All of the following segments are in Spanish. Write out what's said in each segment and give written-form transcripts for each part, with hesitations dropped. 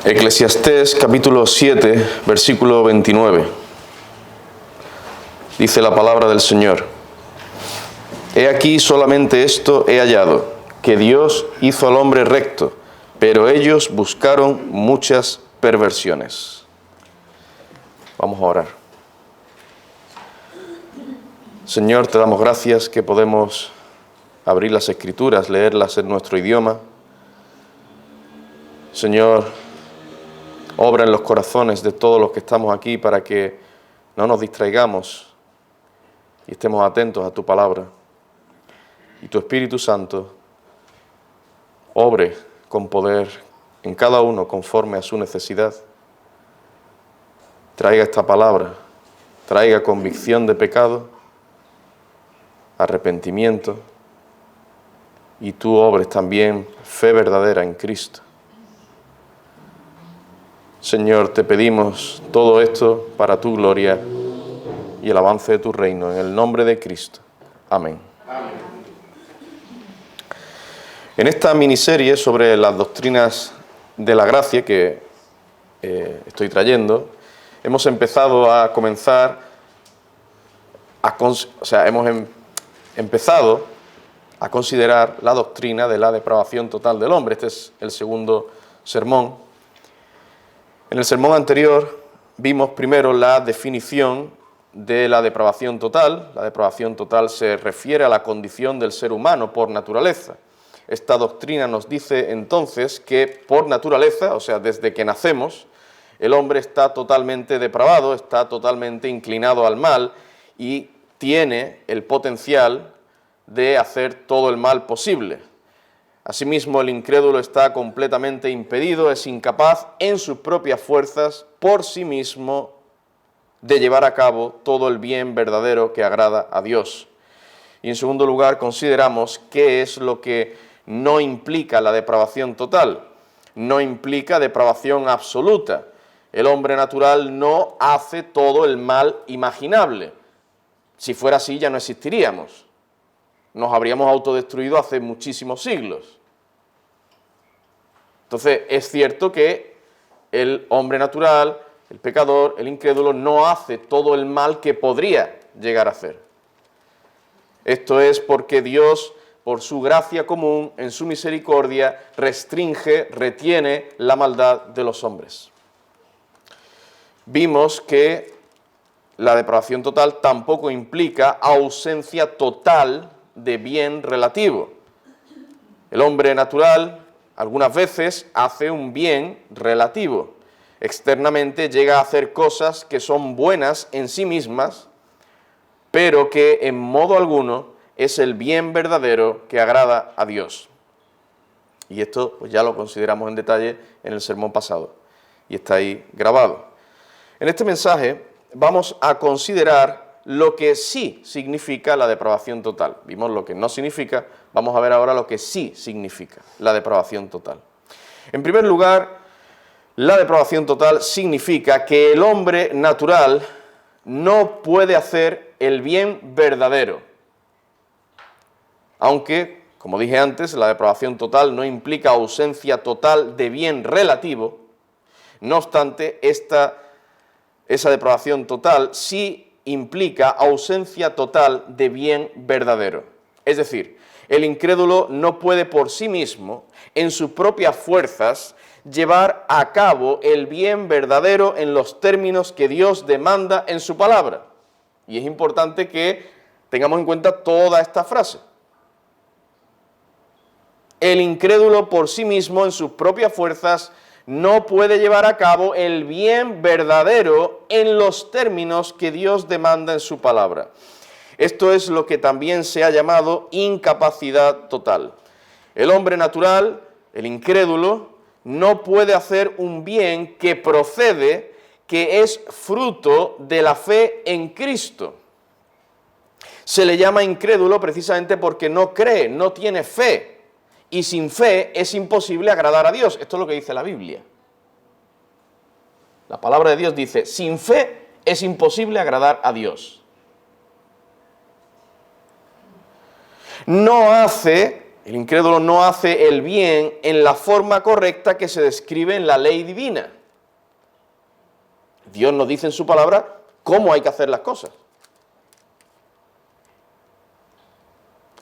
Eclesiastés capítulo 7, versículo 29. Dice la palabra del Señor: He aquí solamente esto he hallado, que Dios hizo al hombre recto, pero ellos buscaron muchas perversiones. Vamos a orar. Señor, te damos gracias que podemos abrir las Escrituras, leerlas en nuestro idioma. Señor, obra en los corazones de todos los que estamos aquí para que no nos distraigamos y estemos atentos a tu palabra. Y tu Espíritu Santo obre con poder en cada uno conforme a su necesidad. Traiga esta palabra, traiga convicción de pecado, arrepentimiento, y tú obres también fe verdadera en Cristo. Señor, te pedimos todo esto para tu gloria y el avance de tu reino, en el nombre de Cristo. Amén. Amén. En esta miniserie sobre las doctrinas de la gracia que estoy trayendo, hemos empezado a comenzar empezado a considerar la doctrina de la depravación total del hombre. Este es el segundo sermón. En el sermón anterior vimos primero la definición de la depravación total. La depravación total se refiere a la condición del ser humano por naturaleza. Esta doctrina nos dice entonces que por naturaleza, o sea, desde que nacemos, el hombre está totalmente depravado, está totalmente inclinado al mal y tiene el potencial de hacer todo el mal posible. Asimismo, el incrédulo está completamente impedido, es incapaz en sus propias fuerzas, por sí mismo, de llevar a cabo todo el bien verdadero que agrada a Dios. Y en segundo lugar, consideramos qué es lo que no implica la depravación total. No implica depravación absoluta. El hombre natural no hace todo el mal imaginable. Si fuera así, ya no existiríamos. Nos habríamos autodestruido hace muchísimos siglos. Entonces, es cierto que el hombre natural, el pecador, el incrédulo, no hace todo el mal que podría llegar a hacer. Esto es porque Dios, por su gracia común, en su misericordia, retiene la maldad de los hombres. Vimos que la depravación total tampoco implica ausencia total de bien relativo. El hombre natural algunas veces hace un bien relativo. Externamente llega a hacer cosas que son buenas en sí mismas, pero que en modo alguno es el bien verdadero que agrada a Dios. Y esto pues ya lo consideramos en detalle en el sermón pasado, y está ahí grabado. En este mensaje vamos a considerar lo que sí significa la depravación total. Vimos lo que no significa, vamos a ver ahora lo que sí significa la depravación total. En primer lugar, la depravación total significa que el hombre natural no puede hacer el bien verdadero. Aunque, como dije antes, la depravación total no implica ausencia total de bien relativo, no obstante, esa depravación total sí implica ausencia total de bien verdadero. Es decir, el incrédulo no puede por sí mismo, en sus propias fuerzas, llevar a cabo el bien verdadero en los términos que Dios demanda en su palabra. Y es importante que tengamos en cuenta toda esta frase. El incrédulo por sí mismo, en sus propias fuerzas, no puede llevar a cabo el bien verdadero en los términos que Dios demanda en su palabra. Esto es lo que también se ha llamado incapacidad total. El hombre natural, el incrédulo, no puede hacer un bien que procede, que es fruto de la fe en Cristo. Se le llama incrédulo precisamente porque no cree, no tiene fe. Y sin fe es imposible agradar a Dios. Esto es lo que dice la Biblia. La palabra de Dios dice, sin fe es imposible agradar a Dios. No hace El incrédulo no hace el bien en la forma correcta que se describe en la ley divina. Dios nos dice en su palabra cómo hay que hacer las cosas.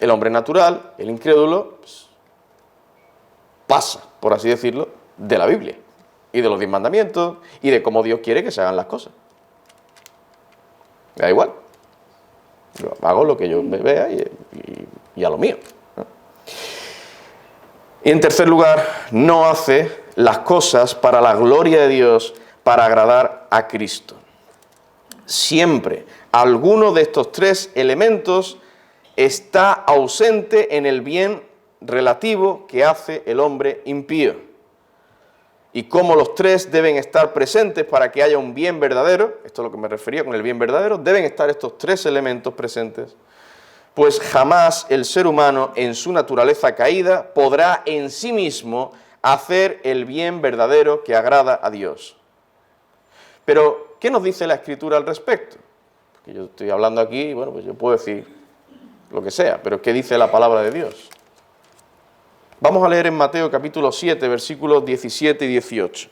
El hombre natural, el incrédulo, pues, pasa, por así decirlo, de la Biblia y de los 10 mandamientos y de cómo Dios quiere que se hagan las cosas. Me da igual. Yo hago lo que yo me vea y a lo mío. Y en tercer lugar, no hace las cosas para la gloria de Dios, para agradar a Cristo. Siempre alguno de estos tres elementos está ausente en el bien relativo que hace el hombre impío. Y cómo los tres deben estar presentes para que haya un bien verdadero, esto es lo que me refería con el bien verdadero, deben estar estos tres elementos presentes, pues jamás el ser humano en su naturaleza caída podrá en sí mismo hacer el bien verdadero que agrada a Dios. Pero, ¿qué nos dice la Escritura al respecto? Porque yo estoy hablando aquí y bueno, pues yo puedo decir lo que sea, pero ¿qué dice la palabra de Dios? Vamos a leer en Mateo capítulo 7, versículos 17 y 18.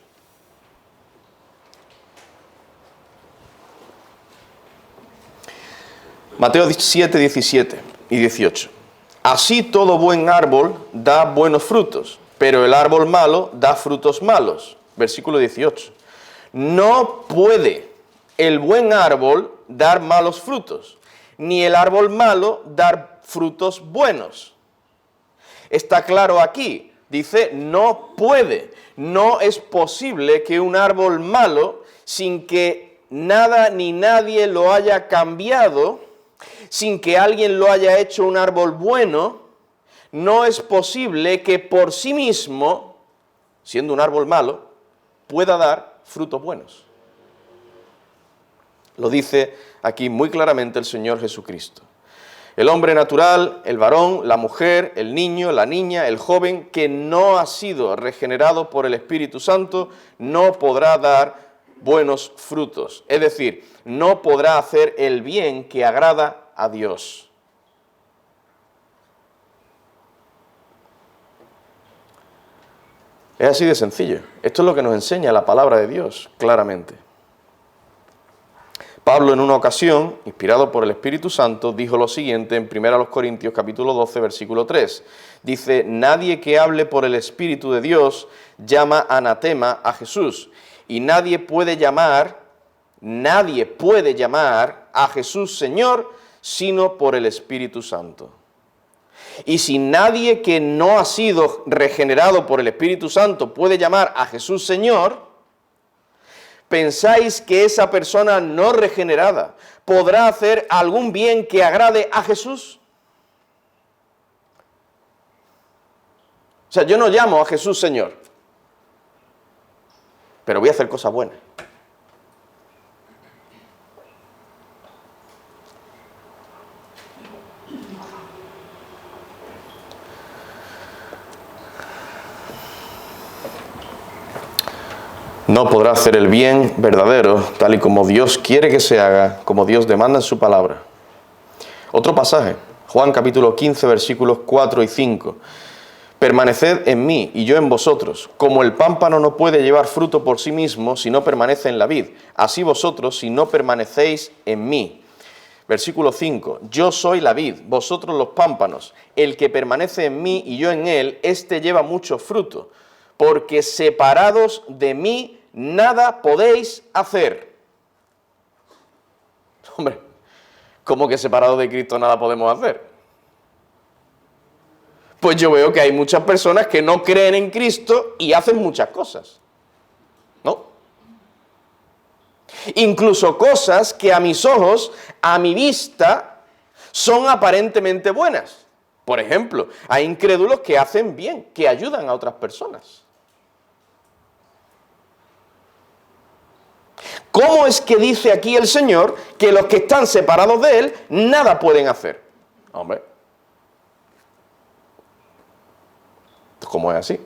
Mateo 7, 17 y 18. Así todo buen árbol da buenos frutos, pero el árbol malo da frutos malos. Versículo 18. No puede el buen árbol dar malos frutos, ni el árbol malo dar frutos buenos. Está claro aquí, dice, no puede, no es posible que un árbol malo, sin que nada ni nadie lo haya cambiado, sin que alguien lo haya hecho un árbol bueno, no es posible que por sí mismo, siendo un árbol malo, pueda dar frutos buenos. Lo dice aquí muy claramente el Señor Jesucristo. El hombre natural, el varón, la mujer, el niño, la niña, el joven, que no ha sido regenerado por el Espíritu Santo, no podrá dar buenos frutos. Es decir, no podrá hacer el bien que agrada a Dios. Es así de sencillo. Esto es lo que nos enseña la palabra de Dios, claramente. Pablo en una ocasión, inspirado por el Espíritu Santo, dijo lo siguiente en 1 Corintios capítulo 12, versículo 3. Dice, nadie que hable por el Espíritu de Dios llama anatema a Jesús. Y nadie puede llamar a Jesús Señor, sino por el Espíritu Santo. Y si nadie que no ha sido regenerado por el Espíritu Santo puede llamar a Jesús Señor, ¿pensáis que esa persona no regenerada podrá hacer algún bien que agrade a Jesús? O sea, yo no llamo a Jesús Señor, pero voy a hacer cosas buenas. No podrá hacer el bien verdadero, tal y como Dios quiere que se haga, como Dios demanda en su palabra. Otro pasaje, Juan capítulo 15, versículos 4 y 5. Permaneced en mí y yo en vosotros. Como el pámpano no puede llevar fruto por sí mismo si no permanece en la vid, así vosotros si no permanecéis en mí. Versículo 5. Yo soy la vid, vosotros los pámpanos. El que permanece en mí y yo en él, éste lleva mucho fruto, porque separados de mí nada podéis hacer. Hombre, ¿cómo que separados de Cristo nada podemos hacer? Pues yo veo que hay muchas personas que no creen en Cristo y hacen muchas cosas, ¿no? Incluso cosas que a mis ojos, a mi vista, son aparentemente buenas. Por ejemplo, hay incrédulos que hacen bien, que ayudan a otras personas. ¿Cómo es que dice aquí el Señor que los que están separados de Él nada pueden hacer? Hombre, ¿cómo es así?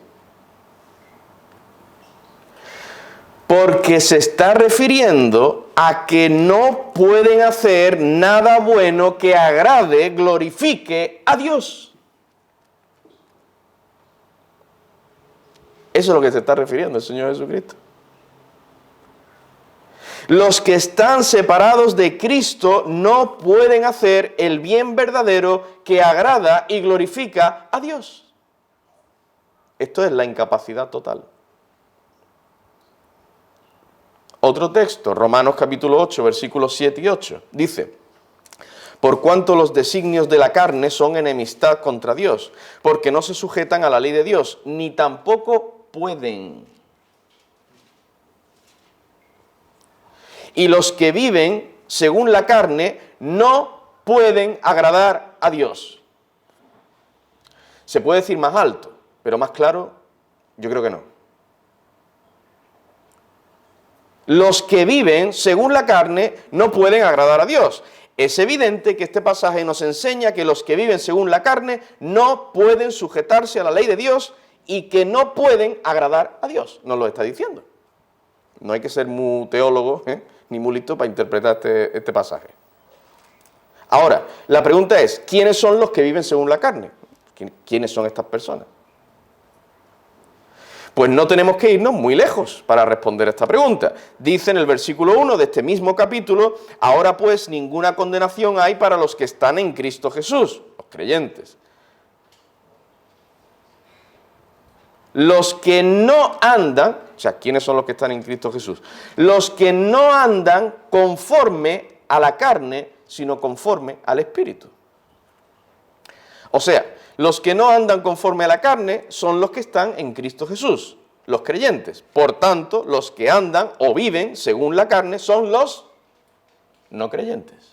Porque se está refiriendo a que no pueden hacer nada bueno que agrade, glorifique a Dios. Eso es lo que se está refiriendo el Señor Jesucristo. Los que están separados de Cristo no pueden hacer el bien verdadero que agrada y glorifica a Dios. Esto es la incapacidad total. Otro texto, Romanos capítulo 8, versículos 7 y 8, dice: por cuanto los designios de la carne son enemistad contra Dios, porque no se sujetan a la ley de Dios, ni tampoco pueden. Y los que viven según la carne no pueden agradar a Dios. Se puede decir más alto, pero más claro, yo creo que no. Los que viven según la carne no pueden agradar a Dios. Es evidente que este pasaje nos enseña que los que viven según la carne no pueden sujetarse a la ley de Dios y que no pueden agradar a Dios. Nos lo está diciendo. No hay que ser muy teólogo, ni muy listo para interpretar este pasaje. Ahora, la pregunta es, ¿quiénes son los que viven según la carne? ¿Quiénes son estas personas? Pues no tenemos que irnos muy lejos para responder a esta pregunta. Dice en el versículo 1 de este mismo capítulo: ahora pues ninguna condenación hay para los que están en Cristo Jesús, los creyentes. Los que no andan, o sea, ¿quiénes son los que están en Cristo Jesús? Los que no andan conforme a la carne, sino conforme al Espíritu. O sea, los que no andan conforme a la carne son los que están en Cristo Jesús, los creyentes. Por tanto, los que andan o viven según la carne son los no creyentes.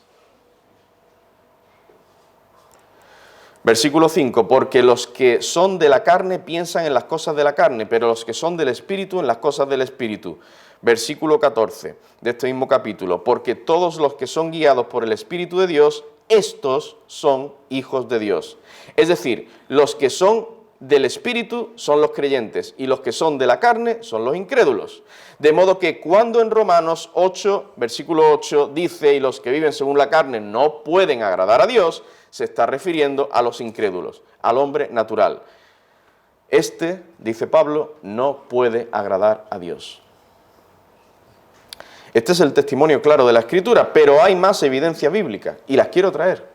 Versículo 5, porque los que son de la carne piensan en las cosas de la carne, pero los que son del Espíritu en las cosas del Espíritu. Versículo 14 de este mismo capítulo, porque todos los que son guiados por el Espíritu de Dios, estos son hijos de Dios. Es decir, los que son del Espíritu son los creyentes y los que son de la carne son los incrédulos. De modo que cuando en Romanos 8, versículo 8, dice: y los que viven según la carne no pueden agradar a Dios, se está refiriendo a los incrédulos, al hombre natural. Este, dice Pablo, no puede agradar a Dios. Este es el testimonio claro de la Escritura, pero hay más evidencia bíblica y las quiero traer.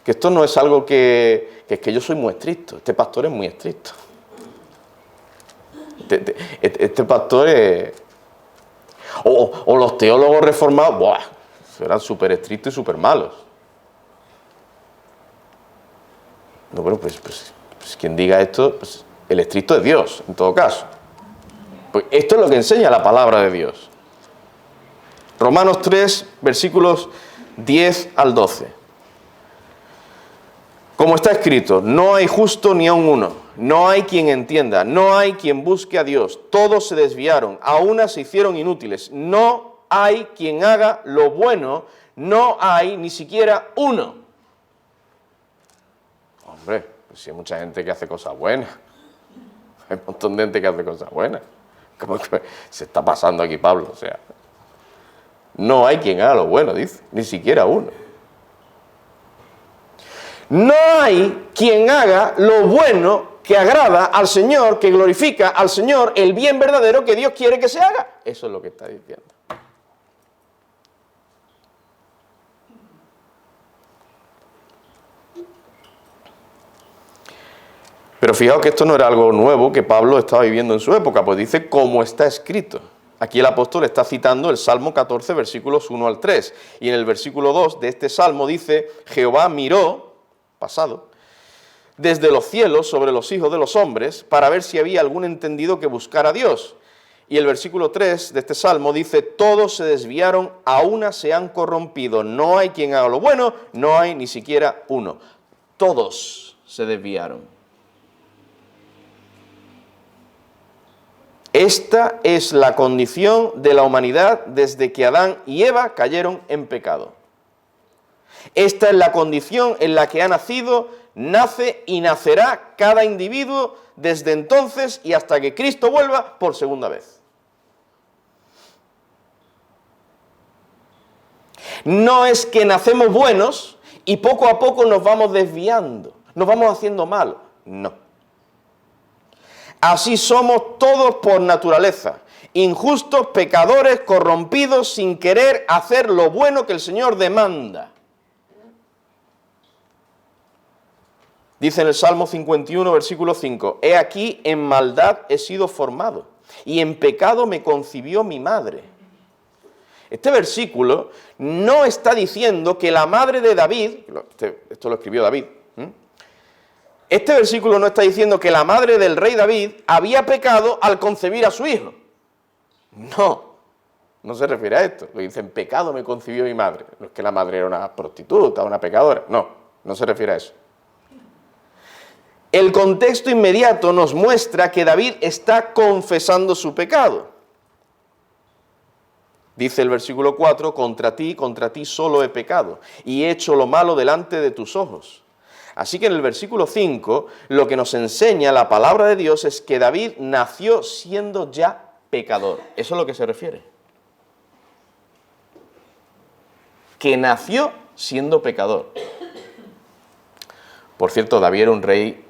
Que esto no es algo que es que yo soy muy estricto, este pastor es muy estricto. Este pastor es... O los teólogos reformados, ¡buah!, eran súper estrictos y súper malos. No, bueno, pues quien diga esto, pues el estricto es Dios, en todo caso. Pues esto es lo que enseña la palabra de Dios. Romanos 3, versículos 10 al 12. Como está escrito: no hay justo ni aun uno, no hay quien entienda, no hay quien busque a Dios. Todos se desviaron, a una se hicieron inútiles. No hay quien haga lo bueno, no hay ni siquiera uno. Hombre, pues si hay mucha gente que hace cosas buenas. Hay un montón de gente que hace cosas buenas. ¿Cómo que se está pasando aquí Pablo? O sea, no hay quien haga lo bueno, dice, ni siquiera uno. No hay quien haga lo bueno que agrada al Señor, que glorifica al Señor, el bien verdadero que Dios quiere que se haga. Eso es lo que está diciendo. Pero fijaos que esto no era algo nuevo que Pablo estaba viviendo en su época, pues dice como está escrito. Aquí el apóstol está citando el Salmo 14, versículos 1 al 3. Y en el versículo 2 de este Salmo dice: Jehová miró, pasado, desde los cielos sobre los hijos de los hombres, para ver si había algún entendido que buscara a Dios. Y el versículo 3 de este Salmo dice: todos se desviaron, a una se han corrompido. No hay quien haga lo bueno, no hay ni siquiera uno. Todos se desviaron. Esta es la condición de la humanidad desde que Adán y Eva cayeron en pecado. Esta es la condición en la que ha nacido, nace y nacerá cada individuo desde entonces y hasta que Cristo vuelva por segunda vez. No es que nacemos buenos y poco a poco nos vamos desviando, nos vamos haciendo malos. No. Así somos todos por naturaleza, injustos, pecadores, corrompidos, sin querer hacer lo bueno que el Señor demanda. Dice en el Salmo 51, versículo 5, «He aquí, en maldad he sido formado, y en pecado me concibió mi madre». Este versículo no está diciendo que la madre de David, esto lo escribió David, este versículo no está diciendo que la madre del rey David había pecado al concebir a su hijo. No se refiere a esto. Lo dice, en pecado me concibió mi madre. No es que la madre era una prostituta, una pecadora. No se refiere a eso. El contexto inmediato nos muestra que David está confesando su pecado. Dice el versículo 4, contra ti solo he pecado, y he hecho lo malo delante de tus ojos. Así que en el versículo 5, lo que nos enseña la palabra de Dios es que David nació siendo ya pecador. Eso es lo que se refiere. Que nació siendo pecador. Por cierto, David era un rey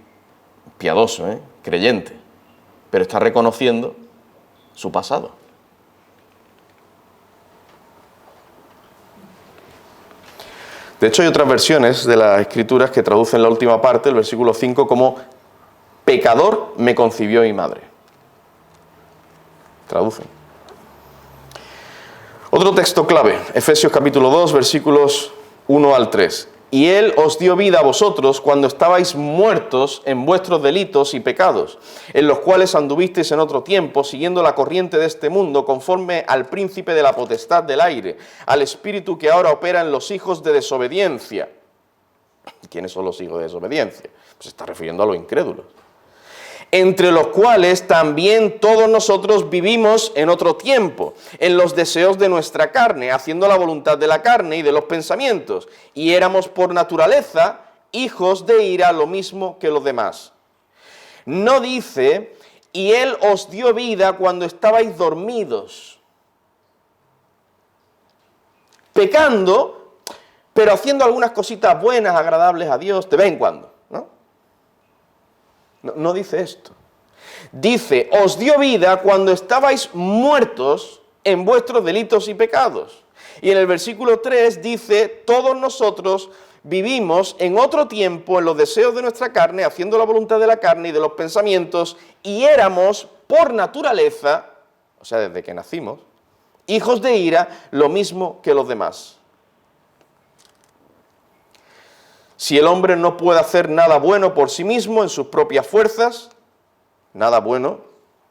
piadoso, creyente, pero está reconociendo su pasado. De hecho, hay otras versiones de las Escrituras que traducen la última parte, el versículo 5, como pecador me concibió mi madre. Traducen. Otro texto clave, Efesios capítulo 2, versículos 1 al 3. Y Él os dio vida a vosotros cuando estabais muertos en vuestros delitos y pecados, en los cuales anduvisteis en otro tiempo, siguiendo la corriente de este mundo, conforme al príncipe de la potestad del aire, al espíritu que ahora opera en los hijos de desobediencia. ¿Quiénes son los hijos de desobediencia? Pues se está refiriendo a los incrédulos. Entre los cuales también todos nosotros vivimos en otro tiempo, en los deseos de nuestra carne, haciendo la voluntad de la carne y de los pensamientos, y éramos por naturaleza hijos de ira, lo mismo que los demás. No dice, y Él os dio vida cuando estabais dormidos, pecando, pero haciendo algunas cositas buenas, agradables a Dios, de vez en cuando. No dice esto. Dice, os dio vida cuando estabais muertos en vuestros delitos y pecados. Y en el versículo 3 dice, todos nosotros vivimos en otro tiempo en los deseos de nuestra carne, haciendo la voluntad de la carne y de los pensamientos, y éramos por naturaleza, o sea, desde que nacimos, hijos de ira, lo mismo que los demás. Si el hombre no puede hacer nada bueno por sí mismo en sus propias fuerzas, nada bueno,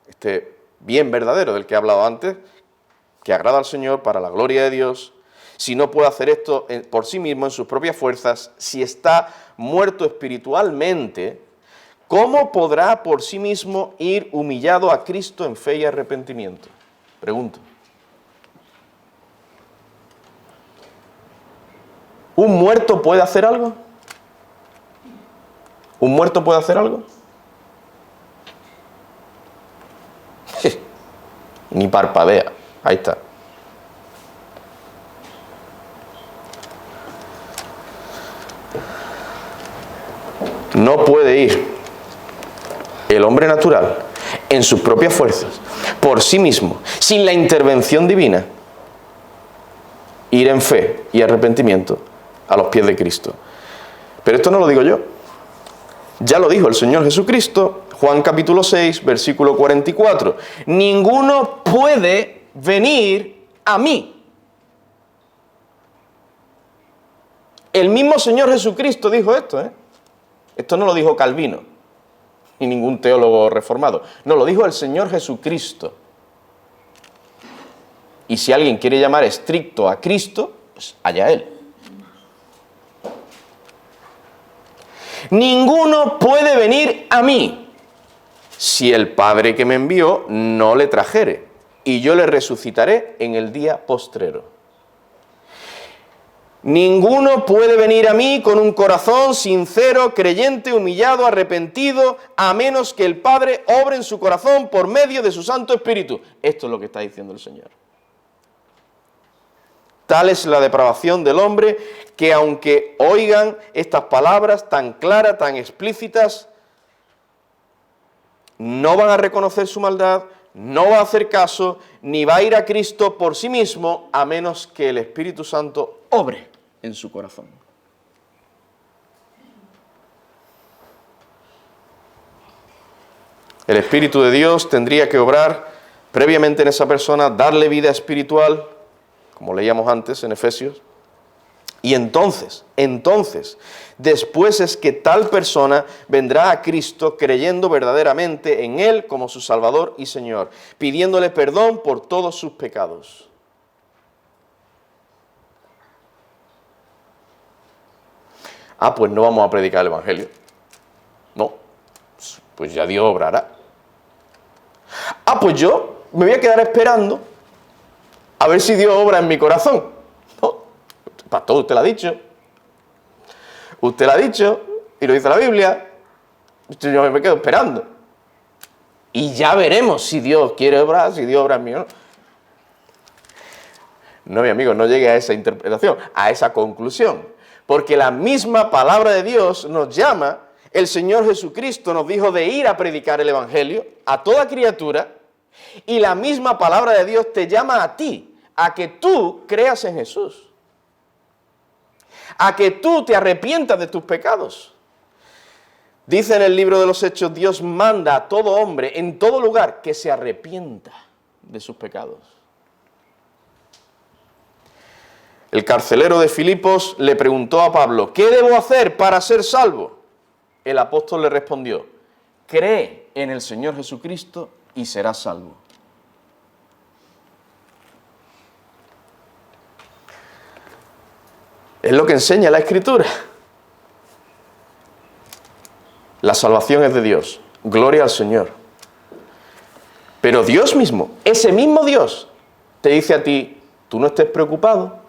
este bien verdadero del que he hablado antes, que agrada al Señor para la gloria de Dios, si no puede hacer esto por sí mismo en sus propias fuerzas, si está muerto espiritualmente, ¿cómo podrá por sí mismo ir humillado a Cristo en fe y arrepentimiento? Pregunto. ¿Un muerto puede hacer algo? ¿Un muerto puede hacer algo? Ni parpadea. Ahí está. No puede ir el hombre natural en sus propias fuerzas, por sí mismo, sin la intervención divina, ir en fe y arrepentimiento a los pies de Cristo. Pero esto no lo digo yo. Ya lo dijo el Señor Jesucristo, Juan capítulo 6, versículo 44. Ninguno puede venir a mí. El mismo Señor Jesucristo dijo esto, Esto no lo dijo Calvino, ni ningún teólogo reformado. No, lo dijo el Señor Jesucristo. Y si alguien quiere llamar estricto a Cristo, pues allá él. Ninguno puede venir a mí si el Padre que me envió no le trajere, y yo le resucitaré en el día postrero. Ninguno puede venir a mí con un corazón sincero, creyente, humillado, arrepentido, a menos que el Padre obre en su corazón por medio de su Santo Espíritu. Esto es lo que está diciendo el Señor. Tal es la depravación del hombre que aunque oigan estas palabras tan claras, tan explícitas, no van a reconocer su maldad, no va a hacer caso, ni va a ir a Cristo por sí mismo, a menos que el Espíritu Santo obre en su corazón. El Espíritu de Dios tendría que obrar previamente en esa persona, darle vida espiritual, como leíamos antes en Efesios, y entonces, después es que tal persona vendrá a Cristo creyendo verdaderamente en Él como su Salvador y Señor, pidiéndole perdón por todos sus pecados. Pues no vamos a predicar el Evangelio. No, pues ya Dios obrará. Pues yo me voy a quedar esperando a ver si Dios obra en mi corazón. No, pastor, usted lo ha dicho. Usted lo ha dicho y lo dice la Biblia. Yo me quedo esperando. Y ya veremos si Dios quiere obrar, si Dios obra en mí o no. No, mi amigo, no llegue a esa interpretación, a esa conclusión. Porque la misma palabra de Dios nos llama, el Señor Jesucristo nos dijo de ir a predicar el Evangelio a toda criatura, y la misma palabra de Dios te llama a ti, a que tú creas en Jesús, a que tú te arrepientas de tus pecados. Dice en el libro de los Hechos, Dios manda a todo hombre, en todo lugar, que se arrepienta de sus pecados. El carcelero de Filipos le preguntó a Pablo, ¿qué debo hacer para ser salvo? El apóstol le respondió, cree en el Señor Jesucristo y serás salvo. Es lo que enseña la Escritura. La salvación es de Dios. Gloria al Señor. Pero Dios mismo, ese mismo Dios, te dice a ti, tú no estés preocupado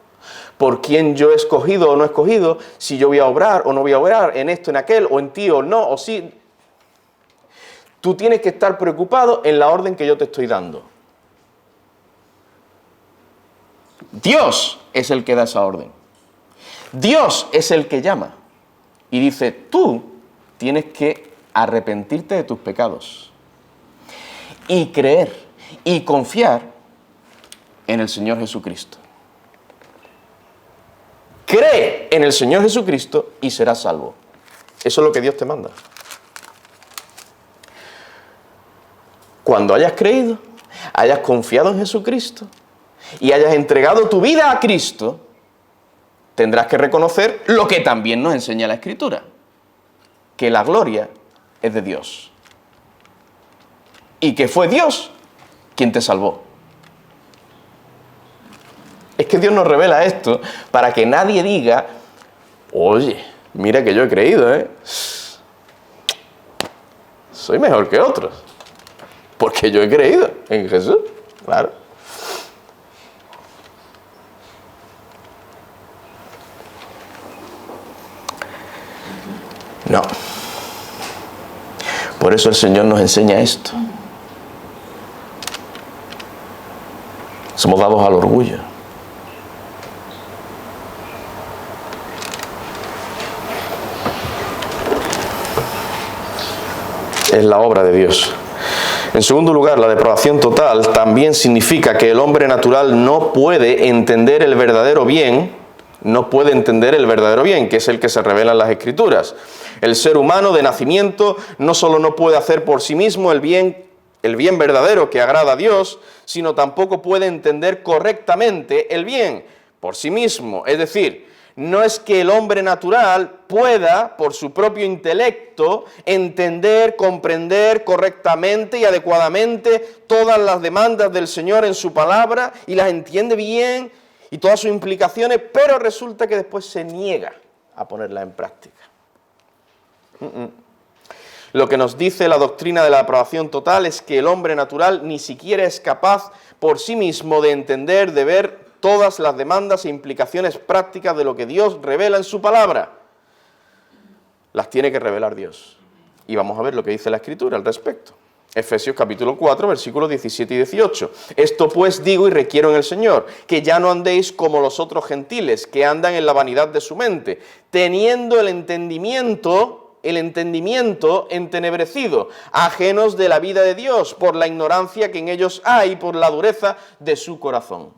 por quién yo he escogido o no he escogido, si yo voy a obrar o no voy a obrar, en esto, en aquel, o en ti o no, o sí. Tú tienes que estar preocupado en la orden que yo te estoy dando. Dios es el que da esa orden. Dios es el que llama. Y dice, tú tienes que arrepentirte de tus pecados. Y creer y confiar en el Señor Jesucristo. Cree en el Señor Jesucristo y serás salvo. Eso es lo que Dios te manda. Cuando hayas creído, hayas confiado en Jesucristo y hayas entregado tu vida a Cristo, tendrás que reconocer lo que también nos enseña la Escritura, que la gloria es de Dios y que fue Dios quien te salvó. Es que Dios nos revela esto para que nadie diga, oye, mira que yo he creído, soy mejor que otros, porque yo he creído en Jesús, claro. No. Por eso el Señor nos enseña esto. Somos dados al orgullo. Es la obra de Dios. En segundo lugar, la depravación total también significa que el hombre natural no puede entender el verdadero bien, que es el que se revela en las Escrituras. El ser humano de nacimiento no solo no puede hacer por sí mismo el bien verdadero que agrada a Dios, sino tampoco puede entender correctamente el bien por sí mismo. Es decir, no es que el hombre natural pueda, por su propio intelecto, entender, comprender correctamente y adecuadamente todas las demandas del Señor en su palabra y las entiende bien y todas sus implicaciones, pero resulta que después se niega a ponerlas en práctica. Lo que nos dice la doctrina de la depravación total es que el hombre natural ni siquiera es capaz por sí mismo de entender, de ver todas las demandas e implicaciones prácticas de lo que Dios revela en su palabra. Las tiene que revelar Dios. Y vamos a ver lo que dice la Escritura al respecto. Efesios capítulo 4, versículos 17 y 18. Esto pues digo y requiero en el Señor, que ya no andéis como los otros gentiles, que andan en la vanidad de su mente, teniendo el entendimiento el entendimiento entenebrecido, ajenos de la vida de Dios, por la ignorancia que en ellos hay, por la dureza de su corazón.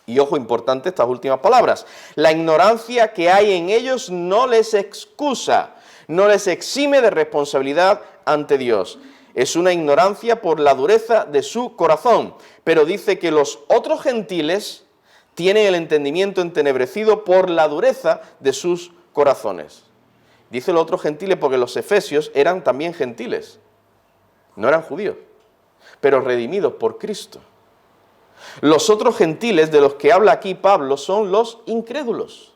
Y ojo, importante estas últimas palabras. La ignorancia que hay en ellos no les excusa, no les exime de responsabilidad ante Dios. Es una ignorancia por la dureza de su corazón. Pero dice que los otros gentiles tienen el entendimiento entenebrecido por la dureza de sus corazones. Dice los otros gentiles porque los efesios eran también gentiles. No eran judíos, pero redimidos por Cristo. Los otros gentiles de los que habla aquí Pablo son los incrédulos.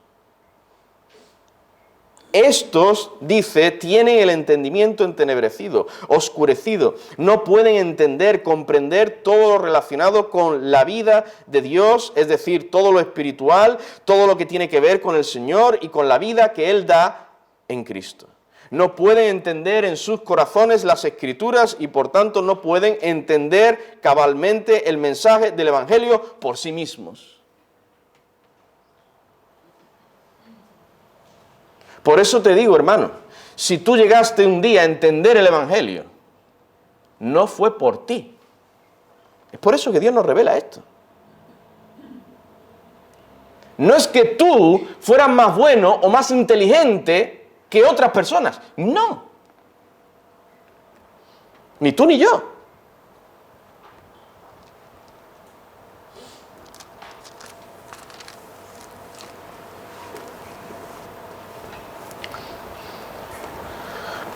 Estos, dice, tienen el entendimiento entenebrecido, oscurecido. No pueden entender, comprender todo lo relacionado con la vida de Dios, es decir, todo lo espiritual, todo lo que tiene que ver con el Señor y con la vida que Él da en Cristo. No pueden entender en sus corazones las Escrituras y por tanto no pueden entender cabalmente el mensaje del Evangelio por sí mismos. Por eso te digo, hermano, si tú llegaste un día a entender el Evangelio, no fue por ti. Es por eso que Dios nos revela esto. No es que tú fueras más bueno o más inteligente que otras personas. No. Ni tú ni yo.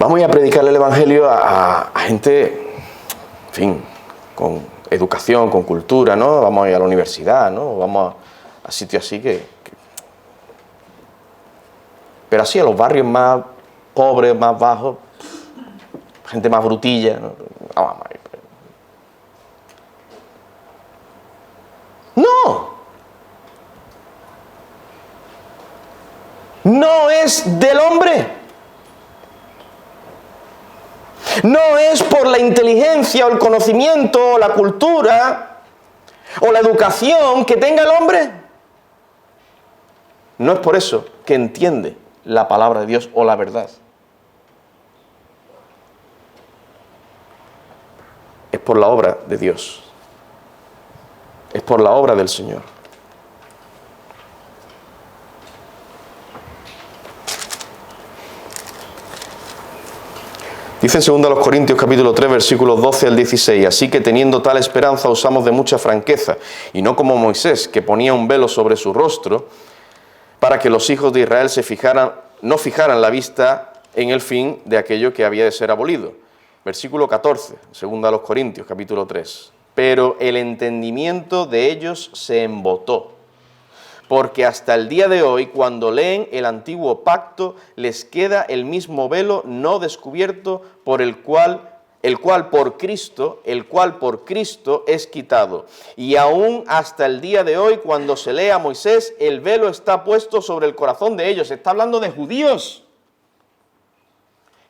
Vamos a ir a predicarle el Evangelio a gente, en fin, con educación, con cultura, ¿no? Vamos a ir a la universidad, ¿no? Vamos a sitios así Pero así a los barrios más pobres, más bajos, gente más brutilla, ¿no? Vamos a ir. No. No es del hombre. No es por la inteligencia o el conocimiento o la cultura o la educación que tenga el hombre. No es por eso que entiende la palabra de Dios o la verdad. Es por la obra de Dios. Es por la obra del Señor. Dice en 2 Corintios capítulo 3 versículos 12 al 16, así que teniendo tal esperanza usamos de mucha franqueza, y no como Moisés, que ponía un velo sobre su rostro, para que los hijos de Israel no fijaran la vista en el fin de aquello que había de ser abolido. Versículo 14, 2 Corintios capítulo 3, pero el entendimiento de ellos se embotó, porque hasta el día de hoy, cuando leen el antiguo pacto, les queda el mismo velo no descubierto por el cual por Cristo es quitado. Y aún hasta el día de hoy, cuando se lee a Moisés, el velo está puesto sobre el corazón de ellos. Está hablando de judíos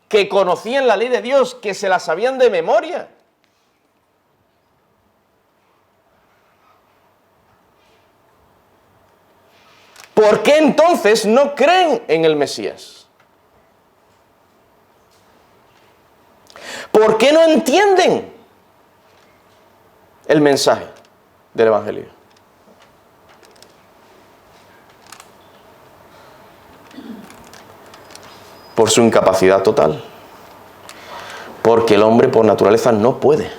que conocían la ley de Dios, que se la sabían de memoria. ¿Por qué entonces no creen en el Mesías? ¿Por qué no entienden el mensaje del Evangelio? Por su incapacidad total. Porque el hombre por naturaleza no puede.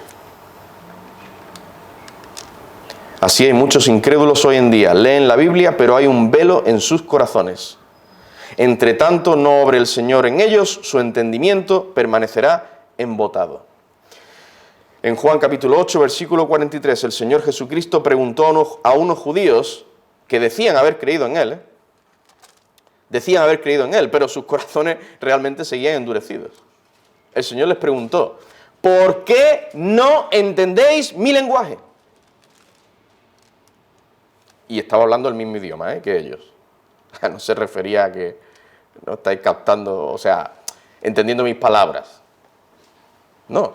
Así hay muchos incrédulos hoy en día. Leen la Biblia, pero hay un velo en sus corazones. Entre tanto no obre el Señor en ellos, su entendimiento permanecerá embotado. En Juan capítulo 8, versículo 43, el Señor Jesucristo preguntó a unos judíos que decían haber creído en Él, pero sus corazones realmente seguían endurecidos. El Señor les preguntó, ¿por qué no entendéis mi lenguaje? Y estaba hablando el mismo idioma que ellos. No se refería a que no estáis captando, o sea, entendiendo mis palabras. No.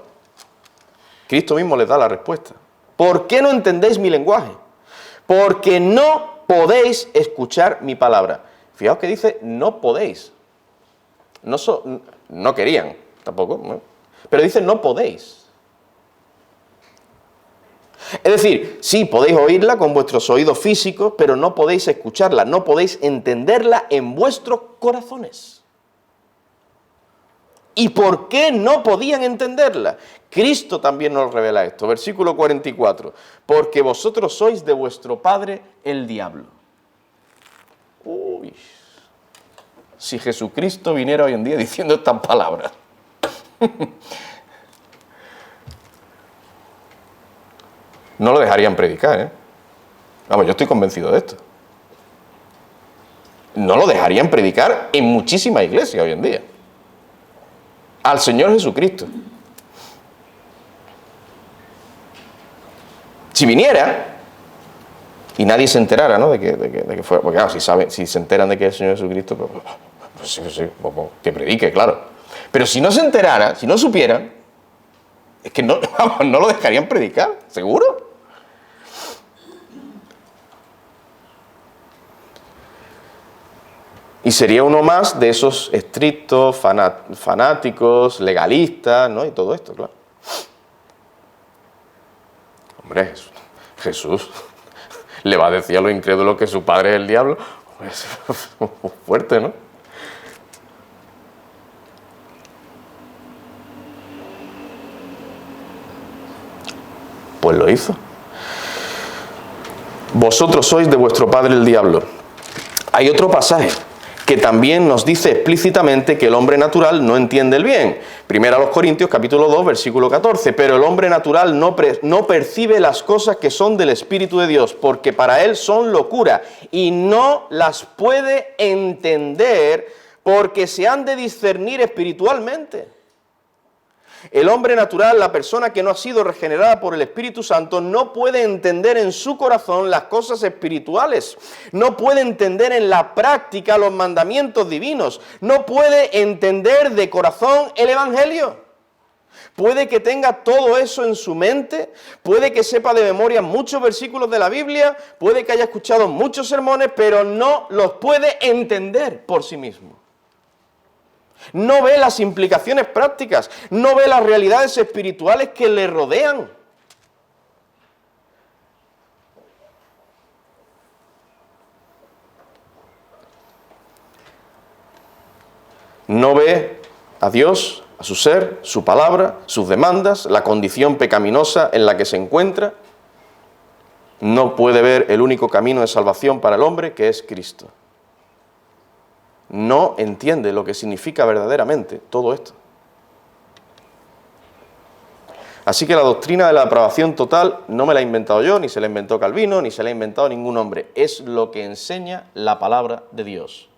Cristo mismo les da la respuesta. ¿Por qué no entendéis mi lenguaje? Porque no podéis escuchar mi palabra. Fijaos que dice, no podéis. no querían tampoco, ¿no? Pero dice no podéis. Es decir, sí, podéis oírla con vuestros oídos físicos, pero no podéis escucharla, no podéis entenderla en vuestros corazones. ¿Y por qué no podían entenderla? Cristo también nos revela esto. Versículo 44. Porque vosotros sois de vuestro padre el diablo. Uy. Si Jesucristo viniera hoy en día diciendo estas palabras. No lo dejarían predicar, ¿eh? Vamos, yo estoy convencido de esto. No lo dejarían predicar en muchísimas iglesias hoy en día. Al Señor Jesucristo. Si viniera y nadie se enterara, ¿no? de que fue, porque claro, si se enteran de que es el Señor Jesucristo, pues sí, que predique, claro. Pero si no se enterara, si no supieran, es que no, vamos, no lo dejarían predicar, ¿seguro? Y sería uno más de esos estrictos, fanáticos, legalistas, ¿no? Y todo esto, claro. Hombre, Jesús le va a decir a los incrédulos que su padre es el diablo. Es fuerte, ¿no? Pues lo hizo. Vosotros sois de vuestro padre el diablo. Hay otro pasaje que también nos dice explícitamente que el hombre natural no entiende el bien. Primera a los Corintios, capítulo 2, versículo 14. Pero el hombre natural no percibe las cosas que son del Espíritu de Dios, porque para él son locura, y no las puede entender, porque se han de discernir espiritualmente. El hombre natural, la persona que no ha sido regenerada por el Espíritu Santo, no puede entender en su corazón las cosas espirituales, no puede entender en la práctica los mandamientos divinos, no puede entender de corazón el Evangelio. Puede que tenga todo eso en su mente, puede que sepa de memoria muchos versículos de la Biblia, puede que haya escuchado muchos sermones, pero no los puede entender por sí mismo. No ve las implicaciones prácticas, no ve las realidades espirituales que le rodean. No ve a Dios, a su ser, su palabra, sus demandas, la condición pecaminosa en la que se encuentra. No puede ver el único camino de salvación para el hombre, que es Cristo. No entiende lo que significa verdaderamente todo esto. Así que la doctrina de la depravación total no me la he inventado yo, ni se la inventó Calvino, ni se la ha inventado ningún hombre. Es lo que enseña la palabra de Dios.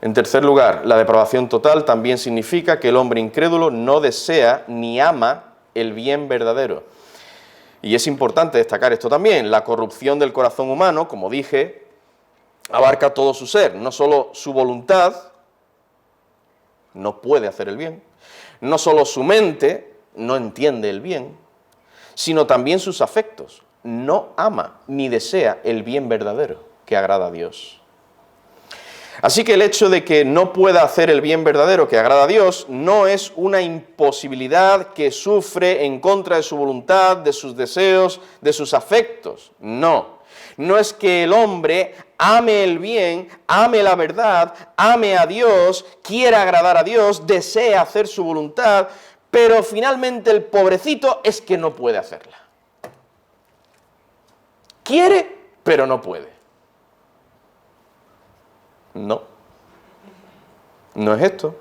En tercer lugar, la depravación total también significa que el hombre incrédulo no desea ni ama el bien verdadero. Y es importante destacar esto también. La corrupción del corazón humano, como dije, abarca todo su ser, no solo su voluntad, no puede hacer el bien, no solo su mente, no entiende el bien, sino también sus afectos, no ama ni desea el bien verdadero que agrada a Dios. Así que el hecho de que no pueda hacer el bien verdadero que agrada a Dios no es una imposibilidad que sufre en contra de su voluntad, de sus deseos, de sus afectos. No, no es que el hombre ame el bien, ame la verdad, ame a Dios, quiera agradar a Dios, desea hacer su voluntad, pero finalmente el pobrecito es que no puede hacerla. Quiere, pero no puede. No, no es esto.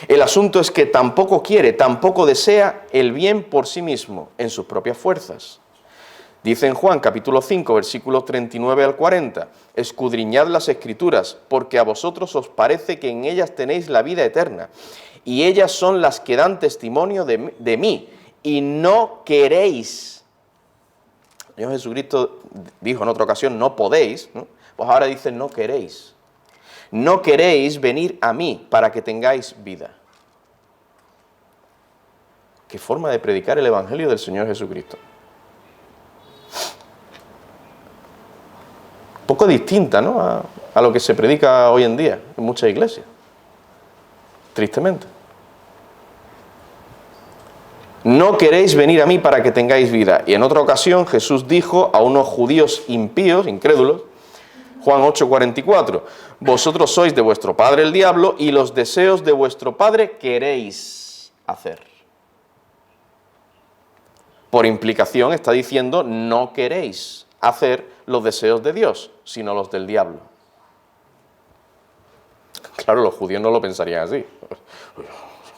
El asunto es que tampoco quiere, tampoco desea el bien por sí mismo, en sus propias fuerzas. Dice en Juan capítulo 5, versículos 39 al 40, escudriñad las Escrituras, porque a vosotros os parece que en ellas tenéis la vida eterna, y ellas son las que dan testimonio de mí, y no queréis. El Señor Jesucristo dijo en otra ocasión, no podéis, ¿no? Pues ahora dice, no queréis. No queréis venir a mí para que tengáis vida. Qué forma de predicar el Evangelio del Señor Jesucristo. Un poco distinta, ¿no?, a lo que se predica hoy en día en muchas iglesias, tristemente. No queréis venir a mí para que tengáis vida. Y en otra ocasión Jesús dijo a unos judíos impíos, incrédulos, Juan 8:44, vosotros sois de vuestro padre el diablo y los deseos de vuestro padre queréis hacer. Por implicación está diciendo, no queréis hacer los deseos de Dios, sino los del diablo. Claro, los judíos no lo pensarían así.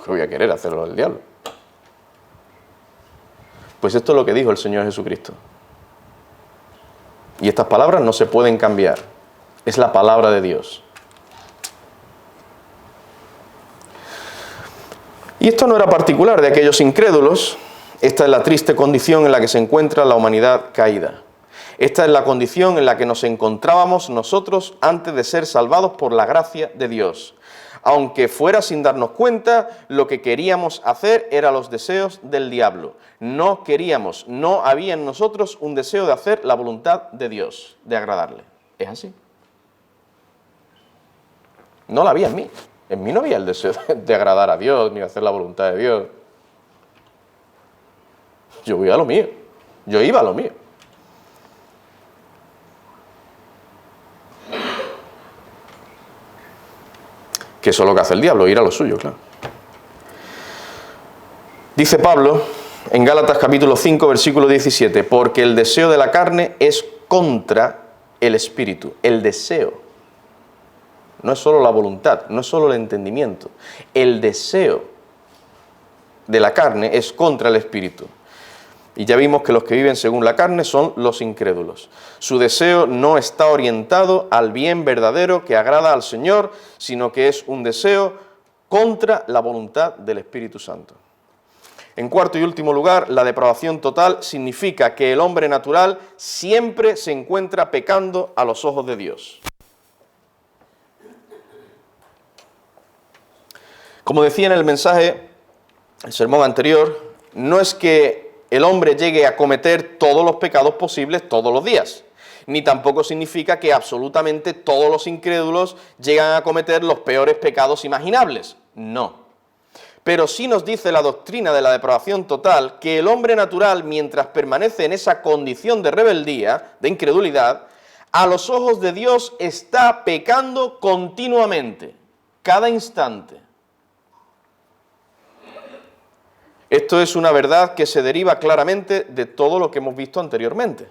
¿Qué voy a querer hacer los del diablo? Pues esto es lo que dijo el Señor Jesucristo. Y estas palabras no se pueden cambiar. Es la palabra de Dios. Y esto no era particular de aquellos incrédulos. Esta es la triste condición en la que se encuentra la humanidad caída. Esta es la condición en la que nos encontrábamos nosotros antes de ser salvados por la gracia de Dios. Aunque fuera sin darnos cuenta, lo que queríamos hacer era los deseos del diablo. No queríamos, no había en nosotros un deseo de hacer la voluntad de Dios, de agradarle. Es así. No la había en mí. En mí no había el deseo de agradar a Dios, ni de hacer la voluntad de Dios. Yo voy a lo mío. Yo iba a lo mío. Que eso es lo que hace el diablo, ir a lo suyo, claro. Dice Pablo en Gálatas capítulo 5, versículo 17, porque el deseo de la carne es contra el espíritu. El deseo. No es solo la voluntad, no es solo el entendimiento. El deseo de la carne es contra el espíritu. Y ya vimos que los que viven según la carne son los incrédulos. Su deseo no está orientado al bien verdadero que agrada al Señor, sino que es un deseo contra la voluntad del Espíritu Santo. En cuarto y último lugar, la depravación total significa que el hombre natural siempre se encuentra pecando a los ojos de Dios. Como decía en el mensaje, el sermón anterior, no es que el hombre llegue a cometer todos los pecados posibles todos los días, ni tampoco significa que absolutamente todos los incrédulos llegan a cometer los peores pecados imaginables. No. Pero sí nos dice la doctrina de la depravación total que el hombre natural, mientras permanece en esa condición de rebeldía, de incredulidad, a los ojos de Dios está pecando continuamente, cada instante. Esto es una verdad que se deriva claramente de todo lo que hemos visto anteriormente.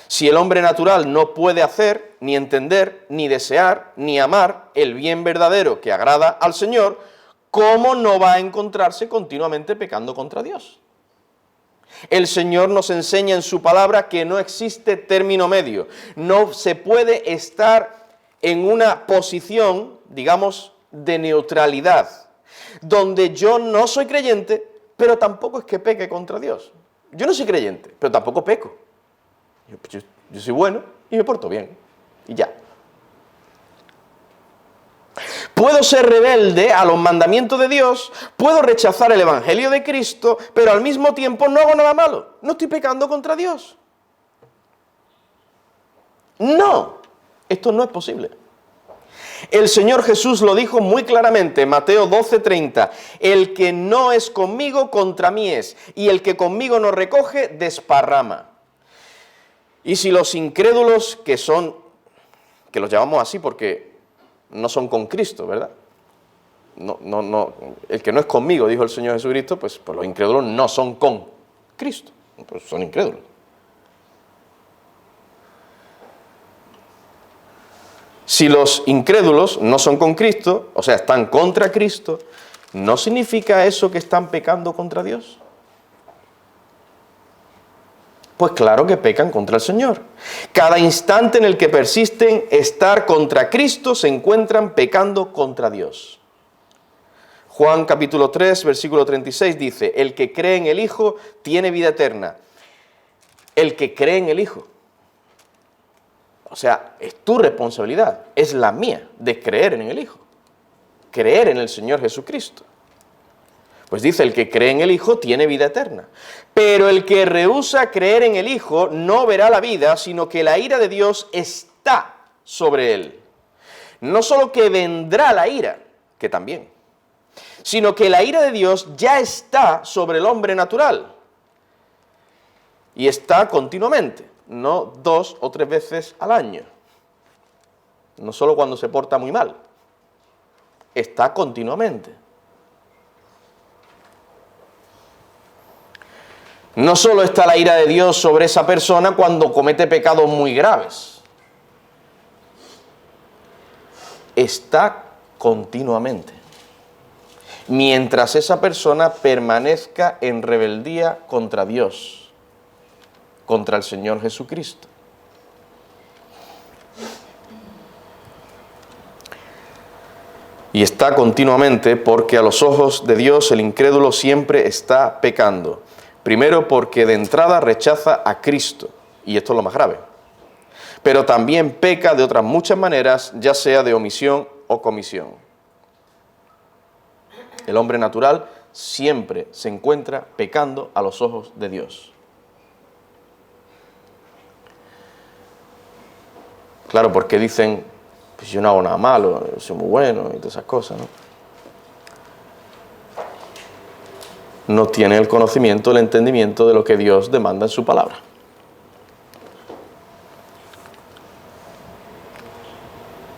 Si el hombre natural no puede hacer, ni entender, ni desear, ni amar el bien verdadero que agrada al Señor, ¿cómo no va a encontrarse continuamente pecando contra Dios? El Señor nos enseña en su palabra que no existe término medio. No se puede estar en una posición, digamos, de neutralidad, donde yo no soy creyente, pero tampoco es que peque contra Dios. Yo no soy creyente, pero tampoco peco. Yo soy bueno y me porto bien, y ya. Puedo ser rebelde a los mandamientos de Dios, puedo rechazar el Evangelio de Cristo, pero al mismo tiempo no hago nada malo. No estoy pecando contra Dios. No, esto no es posible. El Señor Jesús lo dijo muy claramente, Mateo 12:30, el que no es conmigo, contra mí es, y el que conmigo no recoge, desparrama. Y si los incrédulos que los llamamos así porque no son con Cristo, ¿verdad? No, el que no es conmigo, dijo el Señor Jesucristo, pues los incrédulos no son con Cristo, pues son incrédulos. Si los incrédulos no son con Cristo, o sea, están contra Cristo, ¿no significa eso que están pecando contra Dios? Pues claro que pecan contra el Señor. Cada instante en el que persisten estar contra Cristo, se encuentran pecando contra Dios. Juan capítulo 3, versículo 36 dice, el que cree en el Hijo tiene vida eterna. El que cree en el Hijo. O sea, es tu responsabilidad, es la mía, de creer en el Hijo. Creer en el Señor Jesucristo. Pues dice, el que cree en el Hijo tiene vida eterna. Pero el que rehúsa creer en el Hijo no verá la vida, sino que la ira de Dios está sobre él. No solo que vendrá la ira, que también, sino que la ira de Dios ya está sobre el hombre natural. Y está continuamente, no 2 o 3 veces al año. No solo cuando se porta muy mal. Está continuamente. No solo está la ira de Dios sobre esa persona cuando comete pecados muy graves. Está continuamente. Mientras esa persona permanezca en rebeldía contra Dios, contra el Señor Jesucristo. Y está continuamente porque a los ojos de Dios el incrédulo siempre está pecando. Primero porque de entrada rechaza a Cristo, y esto es lo más grave. Pero también peca de otras muchas maneras, ya sea de omisión o comisión. El hombre natural siempre se encuentra pecando a los ojos de Dios. Claro, porque dicen, pues yo no hago nada malo, yo soy muy bueno y todas esas cosas, ¿no? No tiene el conocimiento, el entendimiento de lo que Dios demanda en su palabra.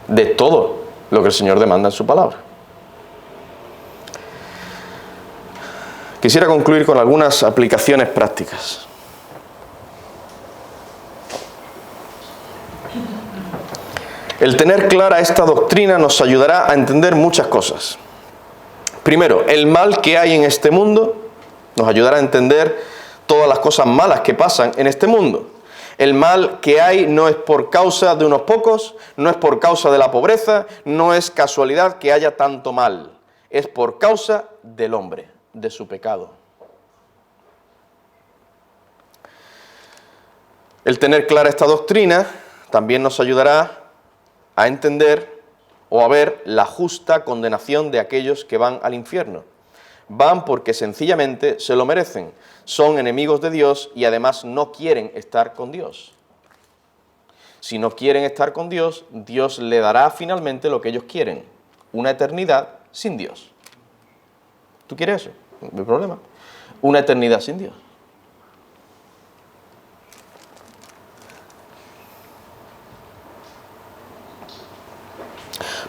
De todo lo que el Señor demanda en su palabra. Quisiera concluir con algunas aplicaciones prácticas. El tener clara esta doctrina nos ayudará a entender muchas cosas. Primero, el mal que hay en este mundo nos ayudará a entender todas las cosas malas que pasan en este mundo. El mal que hay no es por causa de unos pocos, no es por causa de la pobreza, no es casualidad que haya tanto mal. Es por causa del hombre, de su pecado. El tener clara esta doctrina también nos ayudará a entender o a ver la justa condenación de aquellos que van al infierno. Van porque sencillamente se lo merecen, son enemigos de Dios y además no quieren estar con Dios. Si no quieren estar con Dios, Dios le dará finalmente lo que ellos quieren, una eternidad sin Dios. ¿Tú quieres eso? No hay problema. Una eternidad sin Dios.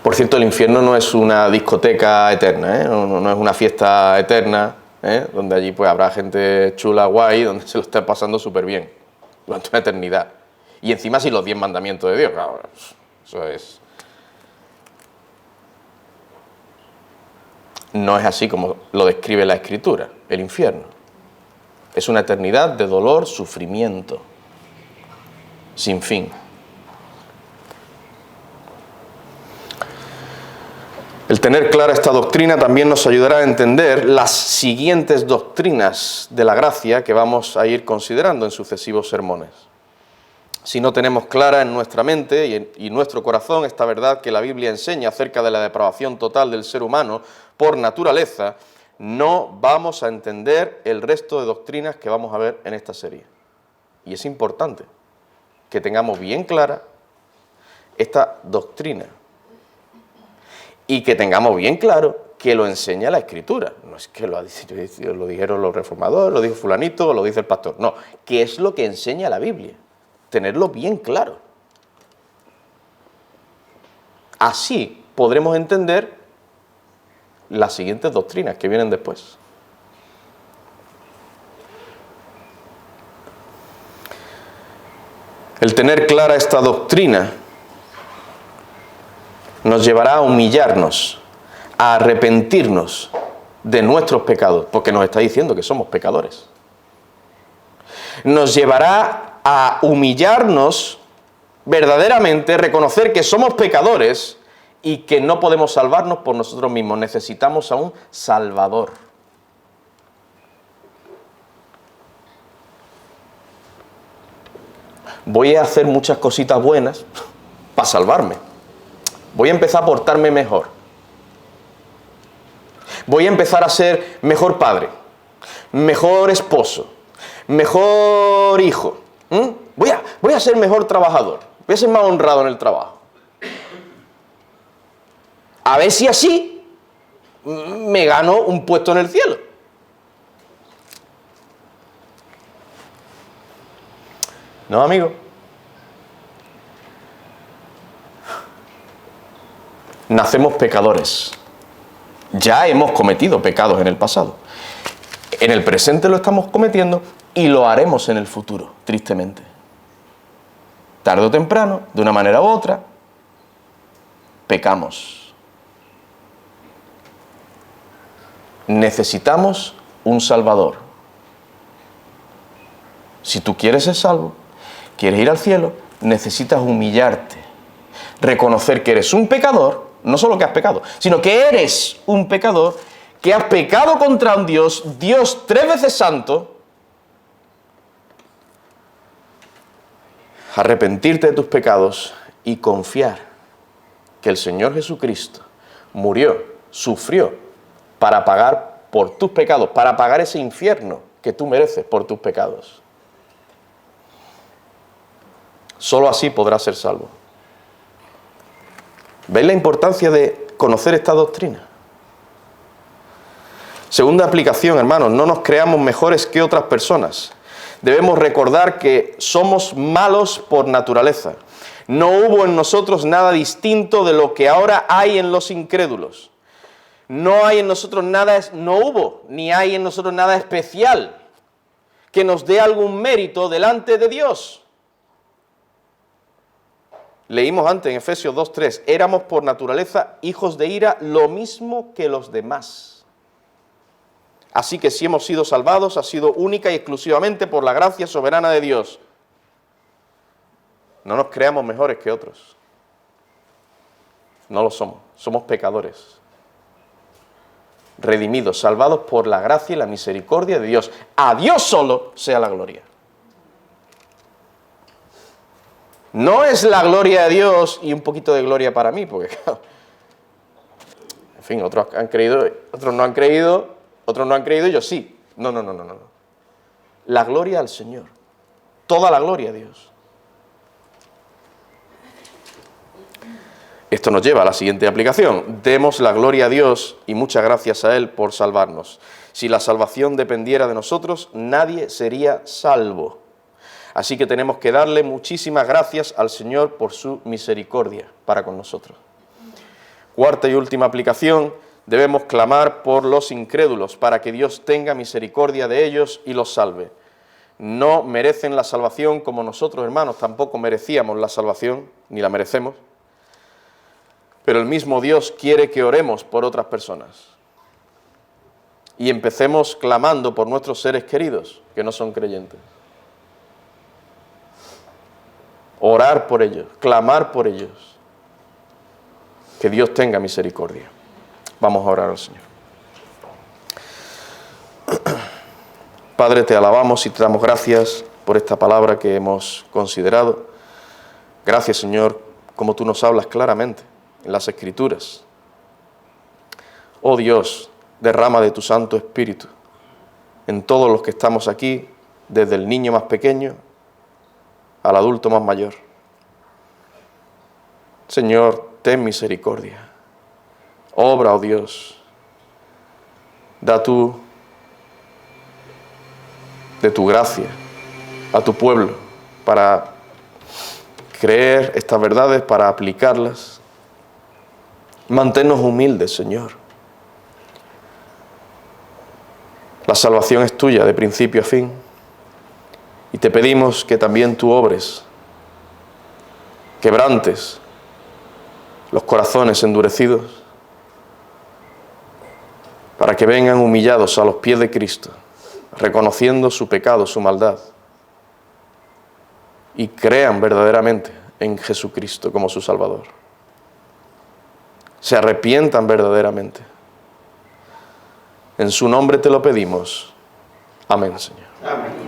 Por cierto, el infierno no es una discoteca eterna, ¿eh? No es una fiesta eterna, ¿eh? Donde allí pues habrá gente chula, guay, donde se lo esté pasando súper bien, durante una eternidad. Y encima sin los 10 mandamientos de Dios, claro, eso es... No es así como lo describe la Escritura, el infierno. Es una eternidad de dolor, sufrimiento, sin fin. El tener clara esta doctrina también nos ayudará a entender las siguientes doctrinas de la gracia que vamos a ir considerando en sucesivos sermones. Si no tenemos clara en nuestra mente y en nuestro corazón esta verdad que la Biblia enseña acerca de la depravación total del ser humano por naturaleza, no vamos a entender el resto de doctrinas que vamos a ver en esta serie. Y es importante que tengamos bien clara esta doctrina. Y que tengamos bien claro que lo enseña la Escritura. No es que lo dijeron los reformadores, lo dijo fulanito, o lo dice el pastor. No, que es lo que enseña la Biblia. Tenerlo bien claro. Así podremos entender las siguientes doctrinas que vienen después. El tener clara esta doctrina nos llevará a humillarnos, a arrepentirnos de nuestros pecados, porque nos está diciendo que somos pecadores. Nos llevará a humillarnos verdaderamente, reconocer que somos pecadores y que no podemos salvarnos por nosotros mismos. Necesitamos a un Salvador. Voy a hacer muchas cositas buenas para salvarme. Voy a empezar a portarme mejor. Voy a empezar a ser mejor padre, mejor esposo, mejor hijo. Voy a ser mejor trabajador, voy a ser más honrado en el trabajo. A ver si así me gano un puesto en el cielo. No, amigo. Nacemos pecadores. Ya hemos cometido pecados en el pasado. En el presente lo estamos cometiendo y lo haremos en el futuro, tristemente. Tarde o temprano, de una manera u otra, pecamos. Necesitamos un Salvador. Si tú quieres ser salvo, quieres ir al cielo, necesitas humillarte, reconocer que eres un pecador, no solo que has pecado, sino que eres un pecador, que has pecado contra un Dios 3 veces santo, arrepentirte de tus pecados y confiar que el Señor Jesucristo murió, sufrió, para pagar por tus pecados, para pagar ese infierno que tú mereces por tus pecados. Solo así podrás ser salvo. ¿Veis la importancia de conocer esta doctrina? Segunda aplicación, hermanos, no nos creamos mejores que otras personas. Debemos recordar que somos malos por naturaleza. No hubo en nosotros nada distinto de lo que ahora hay en los incrédulos. No hay en nosotros nada, no hubo, ni hay en nosotros nada especial que nos dé algún mérito delante de Dios. Leímos antes en Efesios 2:3, éramos por naturaleza hijos de ira, lo mismo que los demás. Así que si hemos sido salvados, ha sido única y exclusivamente por la gracia soberana de Dios. No nos creamos mejores que otros. No lo somos, somos pecadores. Redimidos, salvados por la gracia y la misericordia de Dios. A Dios solo sea la gloria. No es la gloria de Dios y un poquito de gloria para mí, porque, claro, en fin, otros han creído, otros no han creído, otros no han creído y yo sí. No. La gloria al Señor. Toda la gloria a Dios. Esto nos lleva a la siguiente aplicación. Demos la gloria a Dios y muchas gracias a Él por salvarnos. Si la salvación dependiera de nosotros, nadie sería salvo. Así que tenemos que darle muchísimas gracias al Señor por su misericordia para con nosotros. Cuarta y última aplicación, debemos clamar por los incrédulos para que Dios tenga misericordia de ellos y los salve. No merecen la salvación como nosotros, hermanos, tampoco merecíamos la salvación, ni la merecemos. Pero el mismo Dios quiere que oremos por otras personas. Y empecemos clamando por nuestros seres queridos que no son creyentes. Orar por ellos, clamar por ellos. Que Dios tenga misericordia. Vamos a orar al Señor. Padre, te alabamos y te damos gracias por esta palabra que hemos considerado. Gracias, Señor, como tú nos hablas claramente en las Escrituras. Oh Dios, derrama de tu Santo Espíritu en todos los que estamos aquí, desde el niño más pequeño al adulto más mayor. Señor, ten misericordia. Obra, oh Dios. Da tú de tu gracia a tu pueblo para creer estas verdades, para aplicarlas. Manténnos humildes, Señor. La salvación es tuya de principio a fin. Y te pedimos que también tú obres, quebrantes los corazones endurecidos, para que vengan humillados a los pies de Cristo, reconociendo su pecado, su maldad, y crean verdaderamente en Jesucristo como su Salvador. Se arrepientan verdaderamente. En su nombre te lo pedimos. Amén, Señor. Amén.